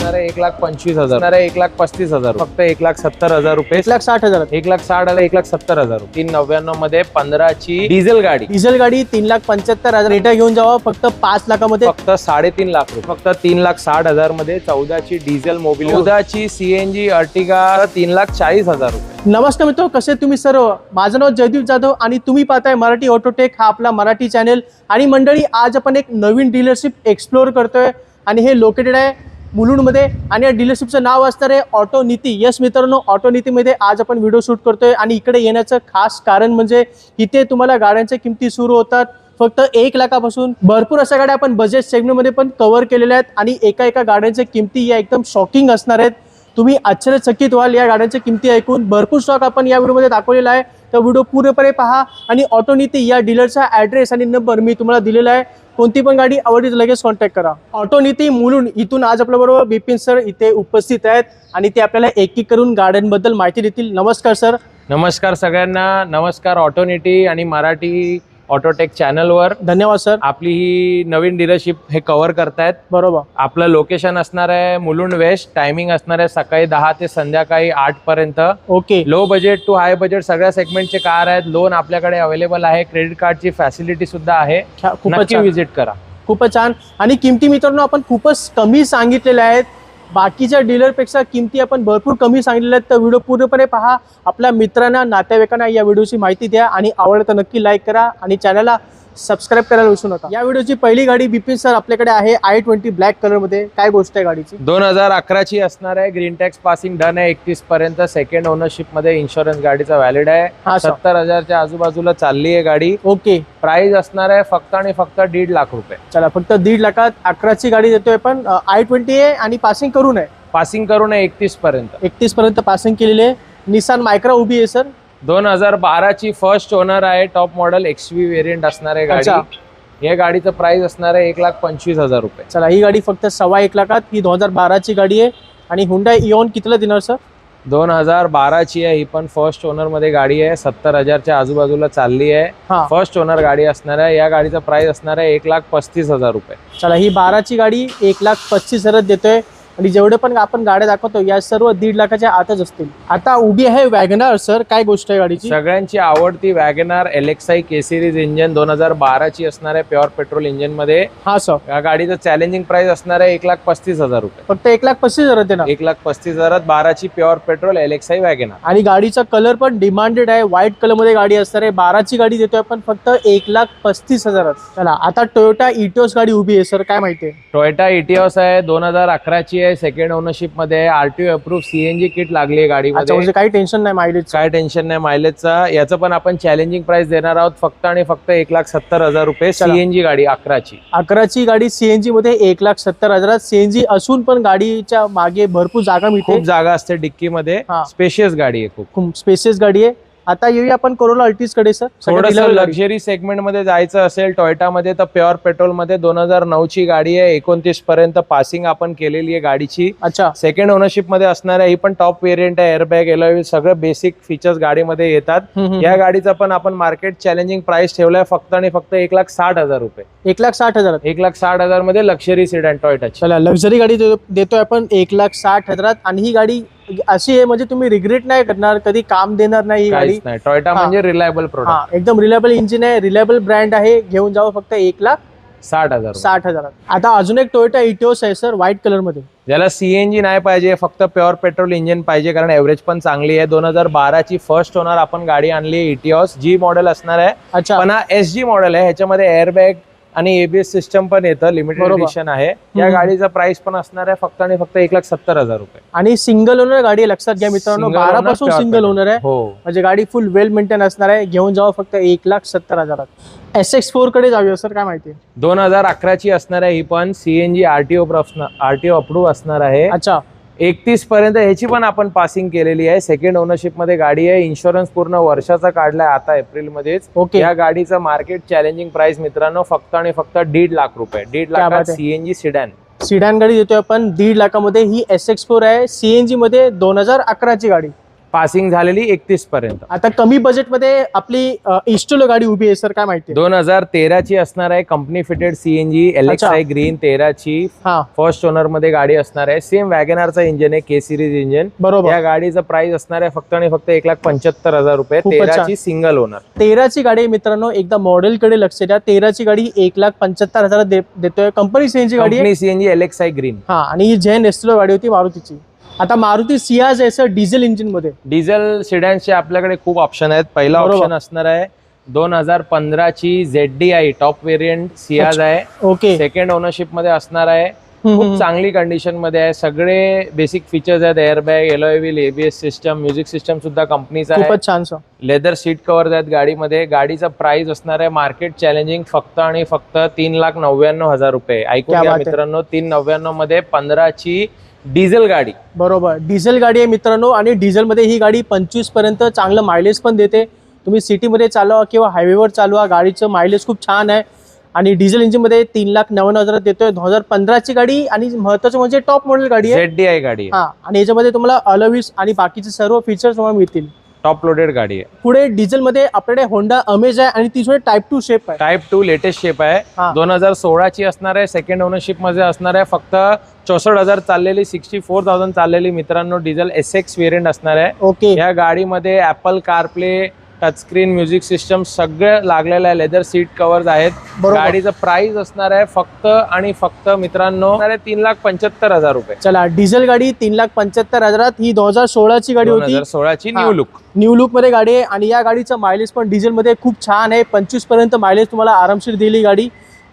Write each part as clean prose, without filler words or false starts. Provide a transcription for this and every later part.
असणार आहे 1,25,000, असणार आहे 1,35,000, फक्त 1,70,000 रुपये, 1,60,000, 1,60,000, 1,70,000, 399 मध्ये 15 ची डिझेल गाडी. डिझेल गाडी 3,75,000 रेटा घेऊन जावा फक्त 5 लाखामध्ये, फक्त 3.5 लाख रुपये, फक्त 3,60,000 मध्ये 14 ची डिझेल मोबिलिटी, 14 ची सीएनजी अर्टिगा 3,40,000 रुपये. नमस्कार मित्र, कसे तुम्ही सर्व. माझं नाव जयदीप जाधव आणि तुम्ही पाहताय मराठी ऑटोटेक हा आपला मराठी चॅनल. आणि मंडळी, आज आपण एक नवीन डीलरशिप एक्सप्लोर करतोय आणि हे लोकेटेड आहे मुलुंडमध्ये आणि या डीलरशिपचं नाव असणार आहे ऑटो नीती. यस मित्रांनो, ऑटो नीतीमध्ये आज आपण व्हिडिओ शूट करतोय आणि इकडे येण्याचं खास कारण म्हणजे इथे तुम्हाला गाड्यांच्या किमती सुरू होतात फक्त 1 लाखापासून. भरपूर अशा गाड्या आपण बजेट सेगमेंटमध्ये पण कव्हर केलेल्या आहेत आणि एका गाड्यांच्या किमती या एकदम शॉकिंग असणार आहेत. तुम्ही आश्चर्यचकित व्हाल या गाड्यांच्या किमती ऐकून. भरपूर स्टॉक आपण या व्हिडिओमध्ये दाखवलेला आहे, तर व्हिडिओ पूर्णपणे पहा. आणि ऑटो नीती या डीलरचा ॲड्रेस आणि नंबर मी तुम्हाला दिलेला आहे. कोणती पण गाडी आवडली तर लगेच कॉन्टॅक्ट करा. ऑटो नीती मुलुंड इथून आज आपल्याबरोबर बिपिन सर इथे उपस्थित आहेत आणि ते आपल्याला एक करून गाड्यांबद्दल माहिती देतील. नमस्कार सर. नमस्कार सगळ्यांना. नमस्कार ऑटो नीती आणि मराठी ऑटोटेक चॅनलवर. धन्यवाद सर. आपली ही नवीन डीलरशिप हे कव्हर करतायत. बरोबर. आपलं लोकेशन असणार आहे मुलुंड वेस्ट. टायमिंग असणार आहे सकाळी 10 ते संध्याकाळी 8 पर्यंत. Okay. Low budget to high budget सगळ्या सेगमेंटचे कार आहेत. लोन आपल्याकडे अवेलेबल आहे. क्रेडिट कार्डची फॅसिलिटी सुद्धा आहे. नक्की विजिट करा. खूपच छान. आणि किमती मित्रांनो आपण खूपच कमी सांगितलेल्या आहेत. बाकीच्या डीलरपेक्षा किमती आपण भरपूर कमी सांगितलेल्या आहेत. तर व्हिडिओ पूर्णपणे पहा. आपल्या मित्रांना नातेवाईकांना या व्हिडिओची माहिती द्या आणि आवडलं तर नक्की लाईक करा आणि चॅनलला सबस्क्राईब करायला विसरू नका. या व्हिडिओची पहिली गाडी बिपिन सर आपल्याकडे आहे i20 ब्लॅक कलर मध्ये. काय गोष्ट आहे गाडीची? 2011 ची असणार आहे. ग्रीन टॅक्स पासिंग डन आहे 31 पर्यंत. सेकंड ओनरशिप मध्ये इन्शुरन्स गाडीचा व्हॅलिड आहे. 70,000च्या आजूबाजूला चालली आहे गाडी. ओके. प्राइस असणार आहे फक्त आणि फक्त 1.5 लाख रुपये. चला, फक्त 1.5 लाखात 11 ची गाडी देतोय. पण i20 आहे आणि पासिंग करून आहे. पासिंग करून आहे 31 पर्यंत. 31 पर्यंत पासिंग केलेली आहे. निसान मायक्रा उभी आहे सर. 2012 ची फर्स्ट ओनर आहे. टॉप मॉडेल एक्सवी व्हेरियंट असणार आहे गाडी. या गाडीचं प्राइस असणार आहे 1,25,000 रुपये. चला, ही गाडी फक्त 1.25 लाखात. ही 2012 ची गाडी आहे. आणि हुंडाई इओन कितीला देणार सर? 2012 ची आहे. ही पण फर्स्ट ओनर मध्ये गाडी आहे. 70,000च्या आजूबाजूला चालली आहे. फर्स्ट ओनर गाडी असणार आहे. या गाडीचा प्राइस असणार आहे 1,35,000 रुपये. चला, ही 12 ची गाडी 1,35,000 देतोय. आणि जेवढे पण आपण गाड्या दाखवतो या सर्व 1.5 लाखाच्या आतच असतील. आता उभी आहे वॅगनार सर. काय गोष्ट आहे गाडीची? सगळ्यांची आवडती वॅगनार LXI के सिरीज इंजिन 2012 ची असणार आहे. प्युअर पेट्रोल इंजिन मध्ये. हा सर. या गाडीचं चॅलेंजिंग प्राइस असणार आहे 1,35,000 रुपये. फक्त 1,35,000 देणार. 1,35,000 12 ची प्युअर पेट्रोल LXI वॅगनार. आणि गाडीचा कलर पण डिमांडेड आहे. व्हाईट कलर मध्ये गाडी असणार आहे. 12 ची गाडी देतोय आपण फक्त 1,35,000. चला, आता टोयोटा इटिओस गाडी उभी आहे सर. काय माहितीये? टोयोटा इटिओस आहे. 2011 ची आहे. सेकंड ओनरशिप मध्ये. आरटीओ अप्रूव्ह सीएनजी किट लागली आहे गाडीमध्ये. म्हणजे काही टेन्शन नाही मायलेज. काय टेन्शन नाही मायलेजचा. याचं पण आपण चॅलेंजिंग प्राइस देणार आहोत फक्त आणि फक्त 1,70,000 रुपये. सीएनजी गाडी 11 ची. 11 ची गाडी सीएनजी मध्ये 1,70,000. सीएनजी असून पण गाडीच्या मागे भरपूर जागा मिळते. खूप जागा असते डिक्की मध्ये. स्पेशियस गाडी आहे. खूप स्पेशियस गाडी आहे. आता येऊया आपण कोरोला अल्टिस कडे सर. थोडंसं लक्झरी सेगमेंट मध्ये जायचं असेल टोयोटा मध्ये तर प्युअर पेट्रोल मध्ये 2009 ची गाडी आहे. 29 पर्यंत पासिंग आपण केलेली आहे गाडीची. अच्छा. सेकंड ओनरशिप मध्ये असणार आहे. ही पण टॉप व्हेरियंट आहे. एअरबॅग एलॉय सगळं बेसिक फीचर्स गाडीमध्ये येतात. या गाडीचा पण आपण मार्केट चॅलेंजिंग प्राइस ठेवलाय फक्त आणि फक्त 1,60,000 रुपये. 1,60,000. 1,60,000 मध्ये लक्झरी सेडान टोयोटाची. चला, लक्झरी गाडी देतोय आपण 1,60,000. आणि ही गाडी अशी आहे म्हणजे तुम्ही रिग्रेट नाही करणार, कधी काम देणार नाही ही गाडी. टोयोटा म्हणजे रिलायबल प्रोडक्ट. एकदम रिलायबल इंजिन आहे. रिलायबल ब्रँड आहे. घेऊन जावं फक्त 1,60,000. आता अजून एक टोयोटा इटिओस आहे सर व्हाईट कलर मध्ये. ज्याला सीएनजी नाही पाहिजे, फक्त प्युअर पेट्रोल इंजिन पाहिजे कारण एव्हरेज पण चांगली आहे. 2012 ची फर्स्ट ओनर आपण गाडी आणली आहे. इटिओस जी मॉडेल असणार आहे. अच्छा. पण हा SG मॉडेल आहे. ह्याच्यामध्ये एअरबॅग आणि ABS सिस्टम पण येतं. लिमिटेड एडिशन आहे. या गाडीचा प्राइस पण असणार आहे फक्त आणि फक्त 1,70,000 रुपये. आणि सिंगल ओनर गाडी आहे. लक्षात घ्या मित्रांनो, 12 पासून सिंगल ओनर आहे. म्हणजे गाडी फुल वेल मेंटेन असणार आहे. घेऊन जावं फक्त 1,70,000. SX4 कडे जाऊया सर. काय माहिती? 2011 ची असणार आहे. ही पण सीएनजी आरटीओ अप्रूव्ह असणार आहे. अच्छा. 31 पर्यंत ह्याची पण आपण पासिंग केलेली आहे. सेकंड ओनरशिप मध्ये गाडी आहे. इन्शुरन्स पूर्ण वर्षाचा काढलाय आता एप्रिल मध्येच. ओके. या गाडीचं मार्केट चॅलेंजिंग प्राइस मित्रांनो फक्त आणि फक्त 1.5 लाख रुपये. 1.5 लाखात सीएनजी सिडॅन गाडी देतोय आपण 1.5 लाखामध्ये. ही SX4 आहे. सीएनजी मध्ये 2011 ची गाडी. पासिंग झालेली 31 पर्यंत. आता कमी बजेटमध्ये आपली इस्टोलो गाडी उभी आहे सर, काय माहिती? 2013 ची असणार आहे, company fitted CNG LXI green 13 ची. फर्स्ट ओनर मध्ये गाडी असणार आहे. सेम वॅगनारचा इंजिन आहे, K सिरीज इंजिन. बरोबर. या गाडीचं प्राइस असणार आहे फक्त आणि फक्त 1,75,000 रुपये. 13 ची सिंगल ओनर. 13 ची गाडी मित्रांनो, एकदा मॉडेल कडे लक्ष द्या. 13 ची गाडी 1,75,000 देतोय. कंपनी CNG गाडी, कंपनी CNG LXI ग्रीन. आणि ही जेन एस्टोलो गाडी होती मारुतीची. आता मारुती सियाज आहे सर, डिझेल इंजिन मध्ये. डिझेल सिडॅन्सचे आपल्याकडे खूप ऑप्शन आहेत. पहिला ऑप्शन असणार आहे 2015 ची ZDI टॉप व्हेरियंट सियाज आहे. ओके. सेकंड ओनरशिप मध्ये असणार आहे. खूप चांगली कंडिशन मध्ये आहे. सगळे बेसिक फीचर्स आहेत. Airbag, alloy wheel, ABS system, music system सुद्धा कंपनीचा आहे. खूपच छान सर. लेदर सीट कव्हर्स आहेत गाडीमध्ये. गाडीचा प्राइस असणार आहे मार्केट चॅलेंजिंग फक्त आणि फक्त 3,99,000 रुपये. ऐकून घ्या मित्रांनो, 3,99,000 मध्ये 15 ची डिझेल गाडी. बरोबर, डिझेल गाडी आहे मित्रांनो. आणि डिझेल मध्ये ही गाडी 25 पर्यंत चांगलं मायलेज पण देते. तुम्ही सिटीमध्ये चालवा किंवा हायवेवर चालवा, गाडीचं मायलेज खूप छान आहे. आणि डिझेल इंजिन मध्ये 3,99,000 देतोय. 2015 ची गाडी आणि महत्वाचं म्हणजे टॉप मॉडेल गाडी आहे, ZDI गाडी आहे. आणि याच्यामध्ये तुम्हाला अलॉयज आणि बाकीचे सर्व फीचर्स तुम्हाला मिळतील. टॉप लोडेड गाडी आहे. पुढे डिझेल मध्ये आपल्याकडे होंडा अमेज आहे आणि ती टाइप 2 शेप आहे. टाइप 2 लेटेस्ट शेप आहे. 2016 ची असणार आहे. सेकंड ओनरशिप मध्ये असणार आहे. फक्त 64,000 चाललेली, 64,000 चाललेली मित्रांनो डिझेल SX व्हेरियंट असणार आहे. ओके. या गाडीमध्ये apple CarPlay, touchscreen, music system सगळं लागलेलं आहे. लेदर सीट कव्हर्स आहेत. गाडीचं प्राइस असणार आहे फक्त आणि फक्त मित्रांनो 3,75,000 रुपये. चला, डिझेल गाडी 3,75,000. ही 2016 ची गाडी होती. 2016 ची न्यू लुक मध्ये गाडी आहे. आणि या गाडीचं मायलेज पण डिझेल मध्ये खूप छान आहे. 25 पर्यंत मायलेज तुम्हाला आरामशीर दिली गाडी.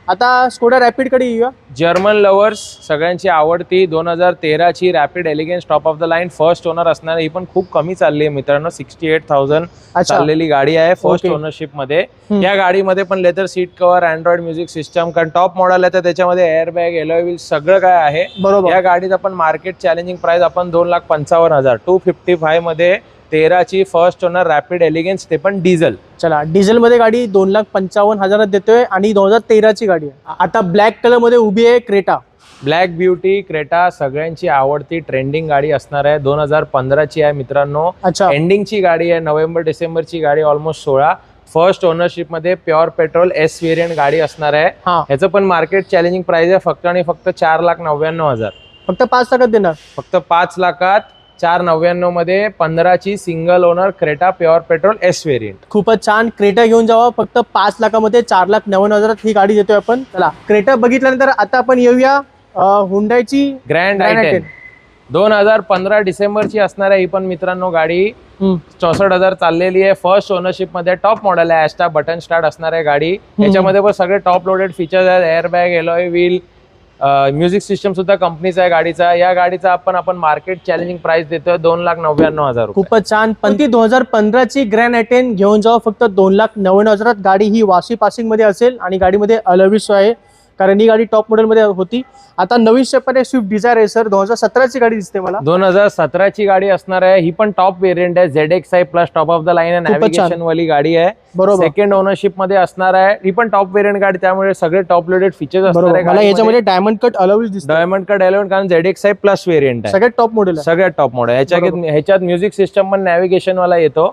आता स्कोडा रॅपिड कडे येऊया. जर्मन लव्हर्स सगळ्यांची आवडती 2013 ची rapid elegance top of the line first owner असणार. ही पण खूप कमी चालली आहे मित्रांनो. 68,000 चाललेली गाडी आहे फर्स्ट ओनरशिप मध्ये. या गाडीमध्ये पण leather seat cover, Android music system, कारण टॉप मॉडेल आहे तर त्याच्यामध्ये एअरबॅग, अलॉय व्हील सगळं काय आहे. बरोबर. या गाडीचा पण मार्केट चॅलेंजिंग प्राइस आपण 2,55,000 255 मध्ये 13 ची फर्स्ट ओनर रॅपिड एलिगन्स, ते पण डिझेल. चला, डिझेल मध्ये गाडी 2,55,000 देतोय आणि 2013 ची गाडी आहे. आता ब्लॅक कलर मध्ये उभी आहे क्रेटा. ब्लॅक ब्युटी क्रेटा सगळ्यांची आवडती ट्रेंडिंग गाडी असणार आहे. 2015 ची आहे मित्रांनो. एंडिंगची गाडी आहे. नोव्हेंबर डिसेंबरची गाडी, ऑलमोस्ट 16. फर्स्ट ओनरशिप मध्ये प्युअर पेट्रोल S व्हेरियंट गाडी असणार आहे. ह्याचं पण मार्केट चॅलेंजिंग प्राइस आहे फक्त आणि फक्त 4,99,000. फक्त 5 लाखात देणार. फक्त 5 लाखात 4,99,000 मध्ये 15 ची single owner Creta pure petrol S variant. खूपच छान. क्रेटा घेऊन जावा फक्त 5 लाखामध्ये. 4,99,000 ही गाडी देतोय आपण. चला, क्रेटा बघितल्यानंतर आता आपण येऊया हुंडाईची ग्रँड i10. 2015 डिसेंबरची असणार आहे. ही पण मित्रांनो गाडी 64,000 चाललेली आहे. फर्स्ट ओनरशिप मध्ये टॉप मॉडेल आहे. ॲस्टा बटन स्टार्ट असणार आहे गाडी. याच्यामध्ये पण सगळे टॉप लोडेड फीचर्स आहेत. Airbag, alloy wheel, music system सुद्धा कंपनीचा आहे गाडीचा. या गाडीचा आपण मार्केट चॅलेंजिंग प्राइस देतोय 2,99,000. खूपच छान. पण ती 2015 ची ग्रँड i10 घेऊन जावा फक्त 2,99,000. गाडी ही वाशी पासिंग मध्ये असेल आणि गाडीमध्ये अलॉय व्हील्स आहे, कारण ही गाडी टॉप मॉडेल मध्ये होती. आता नवीन स्टेप मध्ये स्विफ्ट डिझायर आहे सर. 2017 ची गाडी दिसते मला. 2017 ची गाडी असणार आहे. ही पण टॉप व्हेरियंट आहे. ZXi plus top of the line आहे. नॅव्हिगेशन वाली गाडी आहे. बरोबर. सेकंड ओनरशिप मध्ये असणार आहे. ही पण टॉप व्हेरियंट गाडी, त्यामुळे सगळे टॉप लोडेड फीचर्स असणार आहे. मला याच्यामध्ये डायमंड कट अलॉय व्हील्स दिसतात. डायमंड कट अलॉय, कारण ZXi प्लस व्हेरियंट आहे. सगळ्यात टॉप मॉडेल आहे. सगळ्यात टॉप मॉडेल. ह्याच्यात म्युझिक सिस्टम पण नॅव्हिगेशन वाला येतो.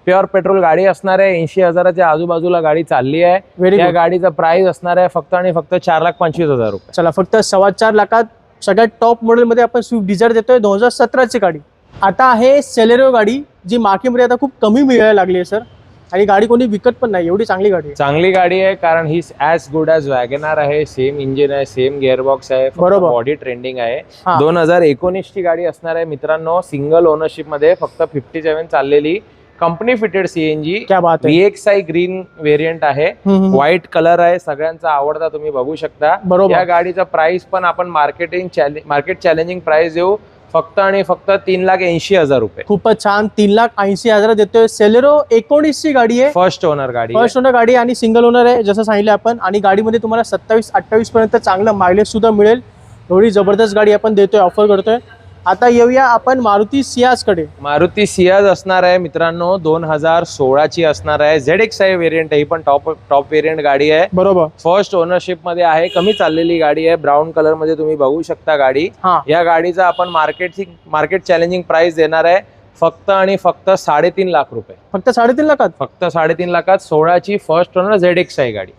प्युअर पेट्रोल गाडी असणार आहे. 80,000च्या आजूबाजूला गाडी चालली आहे. या गाडीचा प्राइस असणार आहे फक्त आणि फक्त 4,25,000 रुपये. चला, फक्त 4.25 लाखात सगळ्यात टॉप मॉडेल मध्ये आपण स्विफ्ट डिझायर देतोय. 2017 ची गाडी. आता आहे सेलेरिओ गाडी, जी मार्केटमध्ये आता खूप कमी मिळायला लागली आहे सर. आणि गाडी कोणी विकत पण नाही, एवढी चांगली गाडी आहे. चांगली गाडी आहे, कारण ही ऍज गुड ॲज वॅगनार आहे. सेम इंजिन आहे, सेम गिअरबॉक्स आहे, बॉडी ट्रेंडिंग आहे. 2019 ची गाडी असणार आहे मित्रांनो. सिंगल ओनरशिप मध्ये फक्त 57 चाललेली, company fitted CNG VXI green variant आहे. व्हाईट कलर आहे, सगळ्यांचा आवडता, तुम्ही बघू शकता. या गाडीचा प्राइस पण आपण मार्केट चॅलेंजिंग प्राइस देऊ फक्त आणि फक्त 3,80,000 रुपये. खूपच छान. 3,80,000 देतोय. सेलेरो 19 ची गाडी आहे. फर्स्ट ओनर गाडी आणि सिंगल ओनर आहे जसं सांगितलं आपण. आणि गाडीमध्ये तुम्हाला 27-28 पर्यंत चांगलं मायलेज सुद्धा मिळेल. एवढी जबरदस्त गाडी आपण देतोय, ऑफर करतोय. आता येऊया आपण मारुती सियाज कडे. मारुती सियाज असणार आहे मित्रांनो. 2016 ची असणार आहे. ZXi व्हेरियंट, ही पण टॉप व्हेरियंट गाडी आहे. बरोबर. फर्स्ट ओनरशिप मध्ये आहे. कमी चाललेली गाडी आहे. ब्राऊन कलर मध्ये तुम्ही बघू शकता गाडी. या गाडीचा आपण मार्केट चॅलेंजिंग प्राइस देणार आहे फक्त आणि फक्त 3.5 लाख रुपये. फक्त 3.5 लाखात. फक्त 3.5 लाखात 16ची फर्स्ट ओनर ZX आहे गाडी.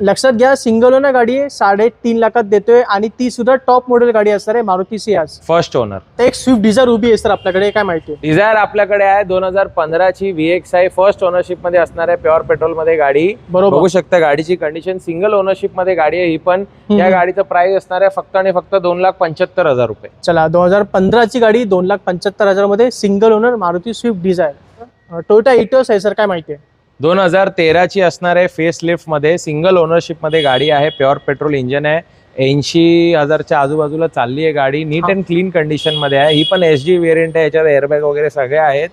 लक्षात घ्या, सिंगल ओनर गाडी आहे, 3.5 लाखात देतोय आणि ती सुद्धा टॉप मॉडेल गाडी असणार आहे, मारुती सियाज फर्स्ट ओनर. तर एक स्विफ्ट डिझायर उभी आहे सर आपल्याकडे, काय माहिती आहे? डिझायर आपल्याकडे आहे 2015ची VX आहे, फर्स्ट ओनरशिप मध्ये असणार आहे, प्युअर पेट्रोल मध्ये गाडी. बरोबर. बघू शकता गाडीची कंडिशन, सिंगल ओनरशिप मध्ये गाडी आहे ही पण. या गाडीचं प्राइस असणार आहे फक्त आणि फक्त 2,75,000 रुपये. चला, 2015ची गाडी 2,75,000 मध्ये single owner Maruti Swift Dzire. Toyota Etios आहे सर, काय माहिती आहे? 2013ची असणार आहे, फेस लिफ्ट मध्ये, सिंगल ओनरशिप मध्ये गाडी आहे, प्युअर पेट्रोल इंजन आहे, 80,000च्या आजूबाजूला चालली आहे गाडी, नीट अँड क्लीन कंडिशन मध्ये आहे. ही पण SG व्हेरियंट आहे, याच्यात एअरबॅग वगैरे सगळे आहेत.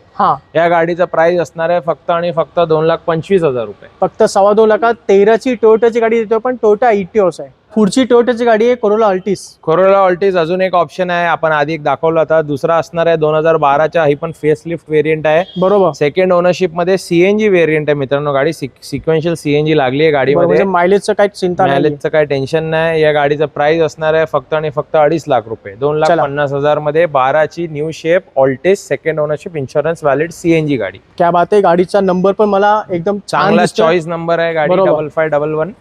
या गाडीचा प्राइस असणार आहे फक्त आणि फक्त 2,25,000 रुपये. फक्त 2.25 लाखात 13ची टोयोटाची गाडी देतोय, पण टोयोटा इटिओस आहे. पुढची टोयोटाची गाडी आहे कोरोला अल्टिस. कोरोला अल्टिस अजून एक ऑप्शन आहे, आपण आधी एक दाखवला होता. दुसरा असणार आहे 2012च्या, ही पण फेस लिफ्ट व्हेरियंट आहे. बरोबर. सेकंड ओनरशिप मध्ये CNG व्हेरियंट आहे मित्रांनो. गाडी सिक्वेन्शियल CNG लागली आहे गाडीमध्ये. मायलेजचं काही चिंता नाही, मायलेजचं काही टेन्शन नाही. या गाडीचं प्राइस असणार आहे फक्त आणि फक्त 2.5 लाख रुपये. 2,50,000 मध्ये 12ची new shape Altis, second ownership, insurance valid CNG गाडी. क्या बात आहे. गाडीचा नंबर पण मला एकदम चांगला चॉईस नंबर आहे गाडी, 5511.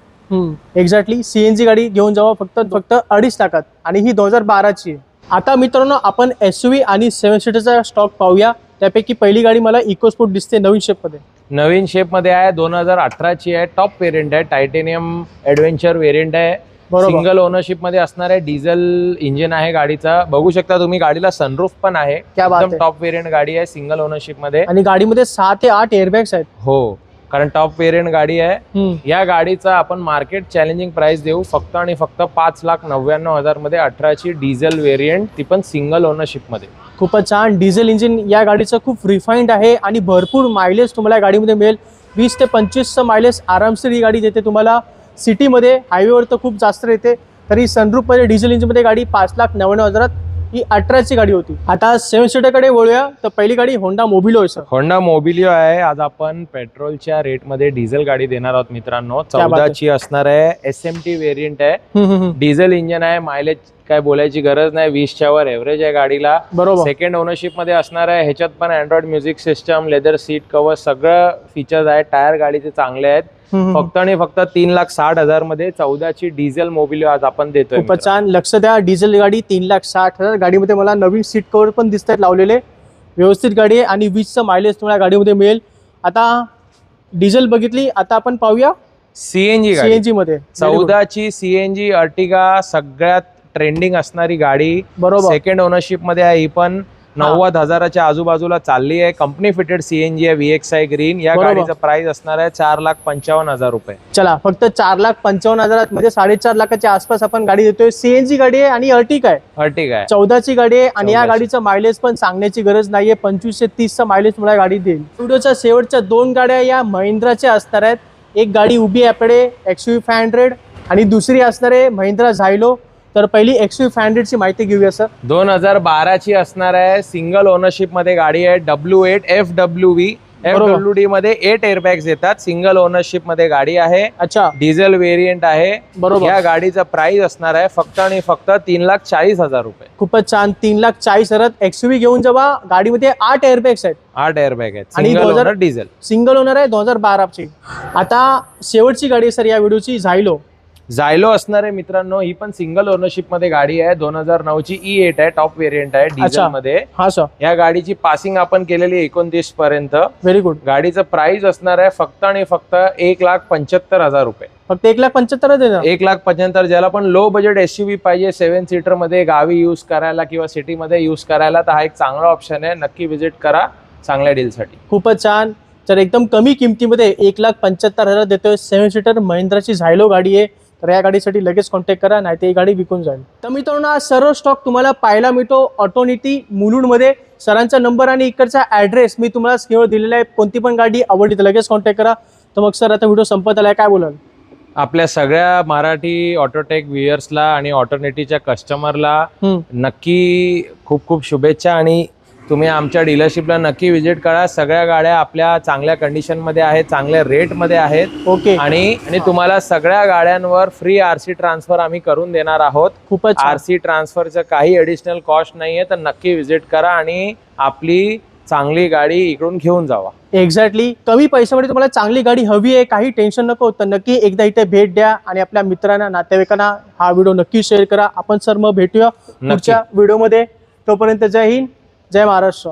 एक्झॅक्टली CNG गाडी घेऊन जावा फक्त 2.5 लाखात, आणि ही 2012ची आहे. आता मित्रांनो आपण SUV आणि 7 सीटरचा स्टॉक पाहूया. त्यापैकी पहिली गाडी मला इकोस्पोर्ट दिसते नवीन शेप मध्ये. नवीन शेप मध्ये आहे, 2018ची आहे, टॉप व्हेरियंट आहे, टायटेनियम ॲडव्हेंचर व्हेरियंट आहे. सिंगल ओनरशिप मध्ये असणार आहे, डिझेल इंजिन आहे गाडीचा. बघू शकता तुम्ही गाडीला सनरूफ पण आहे. एकदम टॉप व्हेरियंट गाडी आहे सिंगल ओनरशिप मध्ये, आणि गाडीमध्ये 6 ते 8 एअरबॅग्स आहेत. हो, कारण टॉप व्हेरियंट गाडी आहे. या गाडीचा आपण मार्केट चॅलेंजिंग प्राइस देऊ फक्त आणि फक्त 5,99,000 मध्ये, 18ची डिझेल व्हेरियंट, ती पण सिंगल ओनरशिप मध्ये. खूपच छान. डिझेल इंजिन या गाडीचं खूप रिफाईंड आहे आणि भरपूर मायलेज तुम्हाला या गाडीमध्ये मिळेल. 20 ते 25चं मायलेज आरामशीर ही गाडी देते तुम्हाला. सिटीमध्ये, हायवेवर तर खूप जास्त येते. तरी सनरूफ मध्ये डिझेल इंजिन मध्ये गाडी 5,99,000 ही 18ची गाडी होती. आता 7 सीटरकडे वळूया. तर पहिली गाडी होंडा मोबिलो आहे सर. होंडा मोबिलिओ आहे. आज आपण पेट्रोलच्या रेट मध्ये डिझेल गाडी देणार आहोत मित्रांनो. 14ची असणार आहे, SMT व्हेरियंट आहे, डिझेल इंजन आहे. मायलेज काय बोलायची गरज नाही, 20च्या वर एव्हरेज आहे गाडीला. बरोबर. सेकंड ओनरशिप मध्ये असणार आहे. ह्याच्यात पण Android music system, leather seat cover, सगळं फीचर्स आहेत. टायर गाडीचे चांगले आहेत. फक्त आणि फक्त 3,60,000 मध्ये 14ची डिझेल मोबिलिओ आज आपण देतोय. खूपच छान. लक्ष द्या, डिझेल गाडी 3,60,000. गाडीमध्ये मला नवीन सीट कव्हर पण दिसत आहेत लावलेले. व्यवस्थित गाडी आहे आणि 20चं मायलेज तुम्हाला गाडीमध्ये मिळेल. आता डिझेल बघितली, आता आपण पाहूया CNG मध्ये. 14ची CNG अर्टिगा, सगळ्यात ट्रेंडिंग असणारी गाडी. बरोबर. सेकंड ओनरशिप मध्ये आहे, ही पण 90,000च्या आजूबाजूला चालली आहे. कंपनी फिटेड CNG आहे, VX आहे ग्रीन. या गाडीचा प्राइस असणार आहे 4,55,000 रुपये. चला, फक्त 4,55,000 मध्ये 4.5 लाखाच्या आसपास आपण गाडी देतोय. CNG गाडी आहे आणि अर्टिगा आहे. 14ची गाडी आहे आणि या गाडीचं मायलेज पण सांगण्याची गरज नाहीये. 25 ते 30चं मायलेज तुम्हाला गाडी देईल. व्हिडिओच्या शेवटच्या 2 गाड्या या महिंद्राच्या असणार आहेत. एक गाडी उभी आहे आपल्याकडे, XUV 500, आणि दुसरी असणार आहे महिंद्रा झायलो. तर पहिली XUV 500 ची माहिती घेऊया सर. 2012ची असणार आहे, सिंगल ओनरशिप मध्ये गाडी आहे. W8 FWV. FWD मध्ये 8 एअरबॅग्स येतात. सिंगल ओनरशिप मध्ये गाडी आहे. अच्छा. डिझेल व्हेरियंट आहे. बरोबर. या गाडीचा प्राइस असणार आहे फक्त आणि फक्त 3,40,000 रुपये. खूपच छान. 3,40,000 XUV घेऊन जेव्हा गाडीमध्ये 8 एअरबॅग्स आहेत. 8 एअरबॅग आहेत. Single owner diesel. Single owner आहे, 2012ची. आता शेवटची गाडी सर या व्हिडिओची, झायलो असणार आहे मित्रांनो. ही पण सिंगल ओनरशिप मध्ये गाडी आहे. 2009ची E8 आहे, टॉप व्हेरियंट आहे डिझेल मध्ये. हा सर. या गाडीची पासिंग आपण केलेली 29 पर्यंत. Very good. गाडीचं प्राइस असणार आहे फक्त आणि फक्त 1,75,000 रुपये. फक्त 1,75,000 देणार. 1,75,000. ज्याला पण लो बजेट SUV पाहिजे 7 सीटर मध्ये गावी युज करायला किंवा सिटीमध्ये युज करायला, तर हा एक चांगला ऑप्शन आहे. नक्की विजिट करा चांगल्या डील साठी. खूपच छान. तर एकदम कमी किमतीमध्ये 1,75,000 देतोय. 7 सीटर महिंद्राची झायलो गाडी आहे. तर या गाडीसाठी लगेच कॉन्टॅक्ट करा, नाही तर ही गाडी विकून जाईल. तर मित्रांनो, हा सर्व स्टॉक तुम्हाला पाहायला मिळतो ऑटोनिटी मुलुंडमध्ये. सरांचा नंबर आणि इकडचा ऍड्रेस मी तुम्हाला स्क्रीनवर दिलेला आहे. कोणती पण गाडी आवडली तर लगेच कॉन्टॅक्ट करा. तर मग सर, आता व्हिडिओ संपत आलाय, काय बोलाल? आपल्या सगळ्या मराठी ऑटोटेक व्ह्युअर्सला आणि ऑटोनेटीच्या कस्टमरला नक्की खूप खूप शुभेच्छा. आणि तुम्ही आमच्या डीलरशिपला नक्की व्हिजिट करा. सगळ्या गाड्या आपल्या चांगल्या कंडिशन मध्ये आहेत, चांगल्या रेट मध्ये आहेत. ओके. आणि तुम्हाला सगळ्या गाड्यांवर फ्री RC ट्रान्सफर आम्ही करून देणार आहोत. खूपच RC ट्रान्सफरचं काही ऍडिशनल कॉस्ट नाहीये. तर नक्की व्हिजिट करा आणि आपली चांगली गाडी इकडून घेऊन जावा. एक्झॅक्टली. कमी पैशामध्ये तुम्हाला चांगली गाडी हवी आहे, काही टेन्शन नको, तर नक्की एकदा इथे भेट द्या आणि आपल्या मित्रांना, नातेवाईकांना हा व्हिडिओ नक्की शेअर करा. आपण सर मग भेटूया पुढच्या व्हिडिओमध्ये. तोपर्यंत जय हिंद, जय महाराष्ट्र.